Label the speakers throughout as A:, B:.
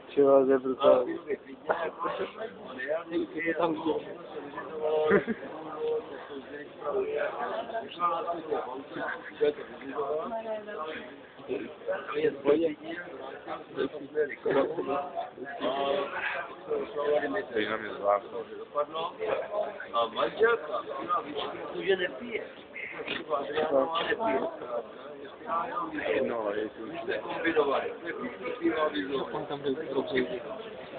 A: Čeho, to je brutální.
B: Teď na mě zvláštní.
C: A manželka, že nepije.
B: No, je to už
C: Kombinovaný.
A: On tam byl dobře.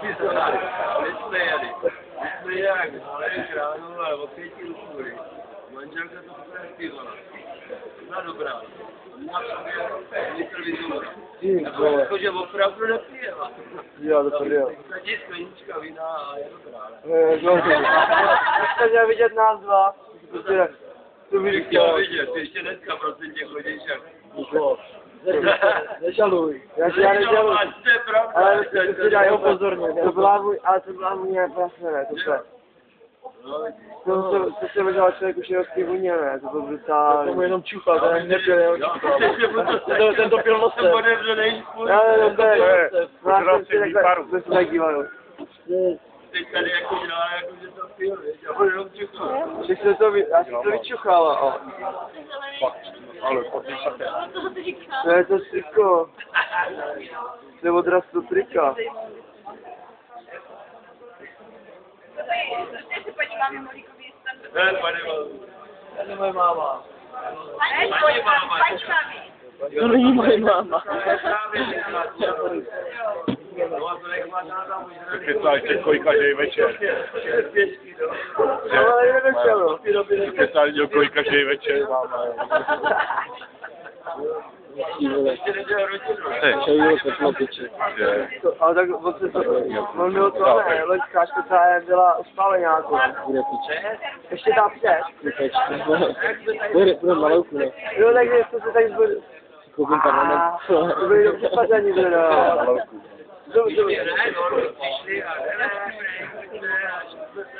C: My jsme jak ráno a o 5 usůry. Manželka to úplně zpívala. Ona dobrá. Má sobě vitrovizor. Jakože opravdu nepijela.
A: Jo, to prdel.
C: Sadí sklenička vína a je dobrá.
A: Jste měl vidět nás dva. To bych
C: Chtěl vidět, ty ještě dneska prosím tě chodíš jak...
A: Nežaluj. Já nežaluj.
C: To je pravda.
A: Ale to si dají upozornit. To byla můj prasné, ne, to se. To se možná člověk už je hostý vůně, ne, to bylo brutální. To tomu jenom čuchal, ten nepil, jenom čuchal. Ten to pil nosem. Já nevím, to je. To se tak dívají.
C: Teď tady jako dělá, jako že to pil, víš, a on jenom čuchal.
A: Já jsem to vyčuchal,
B: ale potom se
A: to je to triko. To je odraz do trika.
D: Prostě si podíváme Molíkový stan.
C: Ne, pane máma.
A: To je moje máma.
D: To není moje máma.
B: Kecáš teď kolik večer.
A: Ale nevečelo.
B: Kecáš kolik každý večer máme.
A: Ale tak on byl to ne, loďka škoda byla u spáleňáku. Bude piče. Ještě dá pět. Bude malouku, ne? Jo, takže to se tady bude... Koupím parlament. To bude do předpaření, teda.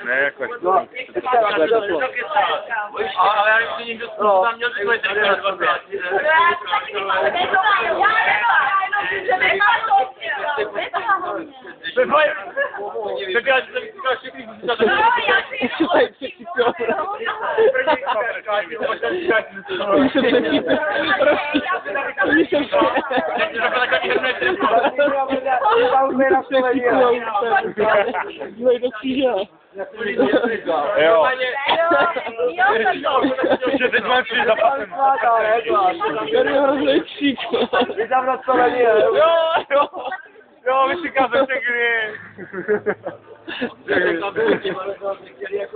B: Ne, jako...
A: No,
C: ale já ještě někdo tam měl takový ten 20. Tak já jsem říkal všechny za to.
A: Dívej do kříže.
B: Jo. Že teď máme přijít za pasem.
A: Tady je hrozný křík. Vy tam na to není,
B: Jo, vyšikám ze všechny.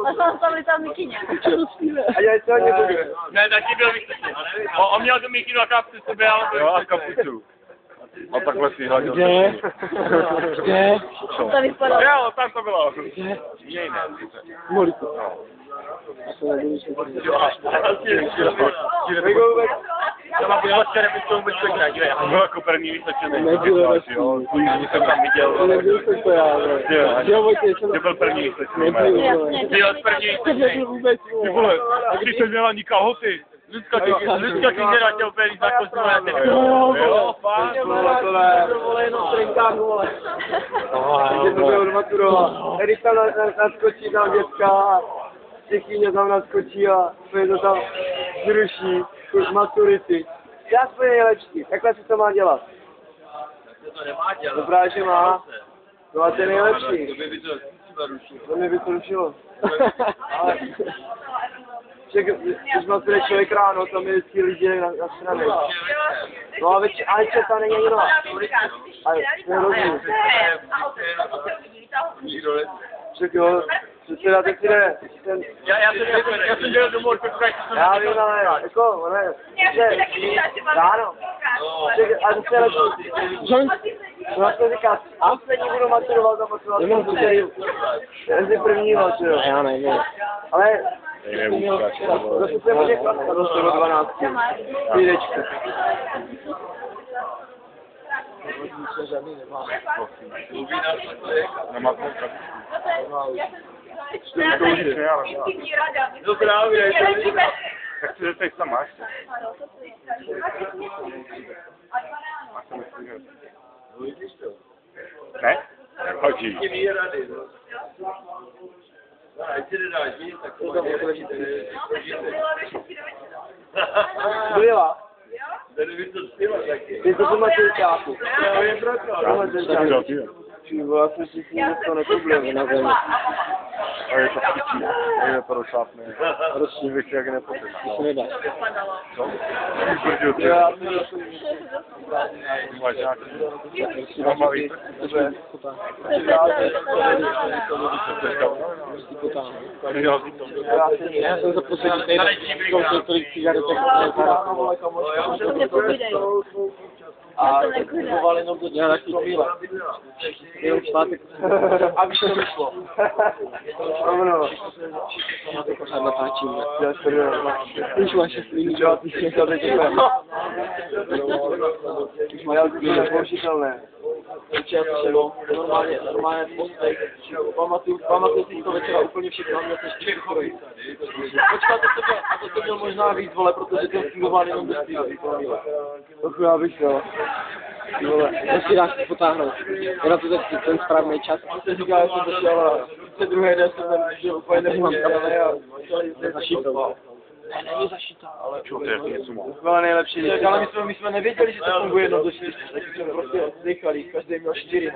D: A tam tam mikině.
A: A já to nebudu.
C: Ne, taky byl vysvětlený. On měl tu mikinu a kapsu sobě, ale...
B: Jo, a kapucu. A takhle si hladil.
A: Kde? Kde?
D: Tady vypadalo.
B: Jo, tam to bylo.
A: Kde?
B: Jej ne.
A: Moliko. A to nebudu
B: Byl jako první výsledčený.
A: Nebylo
B: Kůží jsem tam viděl.
A: To nebyl to já, jo, Vojtě,
B: Ty byl první výsledčený.
C: Ty byl první
A: nebyl vůbec,
B: Ty vole, a když jsem měla ní kalhoty.
C: Lucka Kingera tě úplně líp na kostru na ten.
B: Jo, fakt.
A: To vole jenom trenkách, vole. Takže to bylo maturovat. Když tam naskočí tam dětka, Těchýně tam naskočí a to tam zruší, už maturity. Já jsem nejlepší, takhle se to má dělat.
C: To nemá dělat.
A: To právě, že má. No a to je nejlepší.
C: To by to třeba rušilo.
A: To mě by to rušilo. Ale... Když má tady člověk ráno, tam je vždycky lidi na straně. No a ale co tam není jenom. Ale to je rozumím. Však jo, předseda teď jde.
C: Já jsem dělal domů,
A: Já vím, ale jako, ne, ráno. A to se lepší. No to říká, poslední budu maturovat a maturovat. Mezi první maturu. Já nevím. Ale zase se může klasat do 12. Chvílečku. Žádný nemá.
B: Nemá to.
C: No právě.
B: Tak si teď tam máš. Vadí.
C: Ti ví rady, no. No, ať si nedáš nic, tak to máš
A: Byla.
C: Tady by to zpěvat taky.
A: Ty to pamatuju kápu.
C: To je pravda.
B: Tak dělal ty.
A: Ty vole, já jsem si tím to nekoblil na zemi.
B: A je to chytí. Je to rozšápné. Prostě bych jak nepotřeba.
A: To se nedá.
B: Co? Vyprdil ty.
A: Já jsem to
B: Máš nějaký.
A: já
B: malý.
A: Já jsem za poslední týden zkoušel tolik cigaretek, a kupovali jenom do dňa taky chvíle. Jenom pátek. A víš, to vyšlo. Ano. Já to pořád natáčím. Já se už máš šestlíní, že? Ty jsi to teď já to je nepoužitelné. Já to šelo, normálně postek. Pamatuju si to večera úplně všechno, a měl jsem ještě chorý. Počkat, to to měl možná víc, vole, protože to fungoval jenom bez piva. To já bych šel. To si dáš potáhnout. Ona to zase ten správný čas. A se říká, že jsem došel, ale druhý den jsem tam, že úplně nemám kamene a zašítoval. Ne, není zašitá, ale
B: Čo, to je něco má.
A: to bylo nejlepší. Ale my jsme nevěděli, že to funguje jednoduše. Tak jsme prostě dechali, každý měl 4.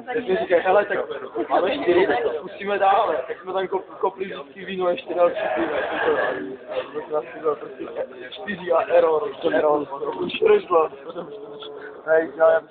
A: Tak jsme říkali, hele, tak máme 4, tak to zkusíme dále. Tak jsme tam kopli vždycky víno ještě další piva. To bylo prostě 4 a error. Už to nešlo. Hej, já